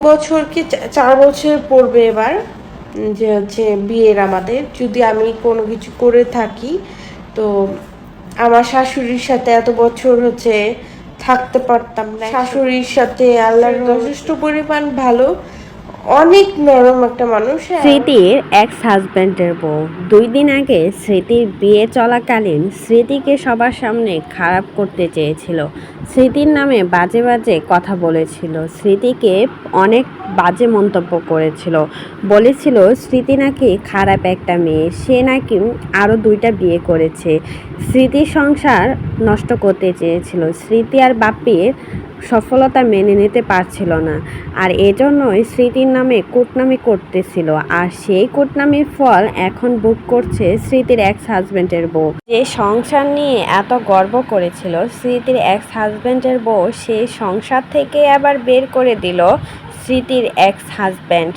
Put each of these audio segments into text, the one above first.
বছর কি 4 বছর পড়বে এবার, যে হচ্ছে বিয়ের আমাদের। যদি আমি কোনো কিছু করে থাকি তো আমার শাশুড়ির সাথে এত বছর হচ্ছে থাকতে পারতাম না। শাশুড়ির সাথে আল্লাহর যথেষ্ট পরিমাণ ভালো, অনেক নরম একটা মানুষ। স্মৃতির এক্স হাজব্যান্ডের বউ 2 দিন আগে স্মৃতির বিয়ে চলাকালীন স্মৃতিকে সবার সামনে খারাপ করতে চেয়েছিল। স্মৃতির নামে বাজে বাজে কথা বলেছিল, স্মৃতিকে অনেক বাজে মন্তব্য করেছিল। বলেছিল স্মৃতি নাকি খারাপ একটা মেয়ে, সে নাকি আরও 2টা বিয়ে করেছে। স্মৃতির সংসার নষ্ট করতে চেয়েছিল। স্মৃতি আর বাপ্পির সফলতা মেনে নিতে পারছিল না, আর এজন্যই স্মৃতির নামে কুটনামি করতেছিল। আর সেই কুটনামির ফল এখন ভোগ করছে স্মৃতির এক্স হাজব্যান্ডের বউ। যে সংসার নিয়ে এত গর্ব করেছিল স্মৃতির এক্স হাজব্যান্ডের বউ, সেই সংসার থেকে আবার বের করে দিল স্মৃতির এক্স হাজব্যান্ড।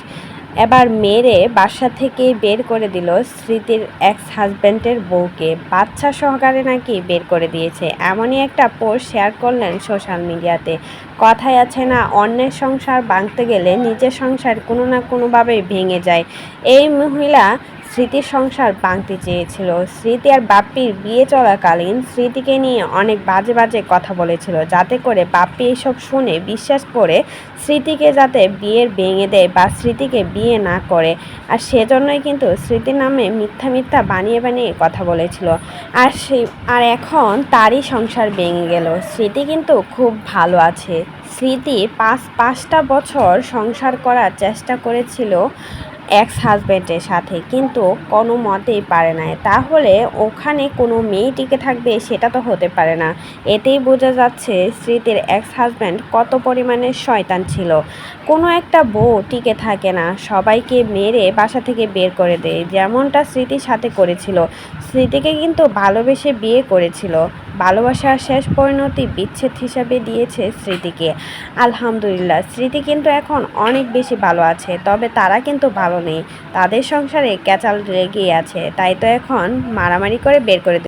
এবার মেরে বাসা থেকে বের করে দিল স্মৃতির এক্স হাজব্যান্ডের বউকে, বাচ্চা সহকারে নাকি বের করে দিয়েছে। এমনই একটা পোস্ট শেয়ার করলেন সোশ্যাল মিডিয়াতে। কথায় আছে না, অন্যের সংসার ভাঙতে গেলে নিজের সংসার কোনো না কোনোভাবেই ভেঙে যায়। এই মহিলা স্মৃতির সংসার ভাঙতে চেয়েছিল। স্মৃতি আর বাপ্পির বিয়ে চলাকালীন স্মৃতিকে নিয়ে অনেক বাজে বাজে কথা বলেছিল, যাতে করে বাপ্পি এসব শুনে বিশ্বাস করে স্মৃতিকে যাতে বিয়ের ভেঙে দেয় বা স্মৃতিকে বিয়ে না করে। আর সেজন্যই কিন্তু স্মৃতির নামে মিথ্যা মিথ্যা বানিয়ে বানিয়ে কথা বলেছিল। আর এখন তারই সংসার ভেঙে গেল। স্মৃতি কিন্তু খুব ভালো আছে। স্মৃতি 5টা বছর সংসার করার চেষ্টা করেছিল এক্স হাজব্যান্ডের সাথে, কিন্তু কোনো মতেই পারে না। তাহলে ওখানে কোনো মেয়ে টিকে থাকবে? সেটা তো হতে পারে না। এতেই বোঝা যাচ্ছে স্মৃতির এক্স হাজব্যান্ড কত পরিমাণে শয়তান ছিল। কোনো একটা বউ টিকে থাকে না, সবাইকে মেরে বাসা থেকে বের করে দেয়, যেমনটা স্মৃতির সাথে করেছিল। স্মৃতিকে কিন্তু ভালোবেসে বিয়ে করেছিল, ভালোবাসার শেষ পরিণতি বিচ্ছেদ হিসাবে দিয়েছে স্মৃতিকে। আলহামদুলিল্লাহ, স্মৃতি কিন্তু এখন অনেক বেশি ভালো আছে, তবে তারা কিন্তু ভালো নেই। তাদের সংসারে ক্যাচাল লেগেই আছে, তাই তো এখন মারামারি করে বের করে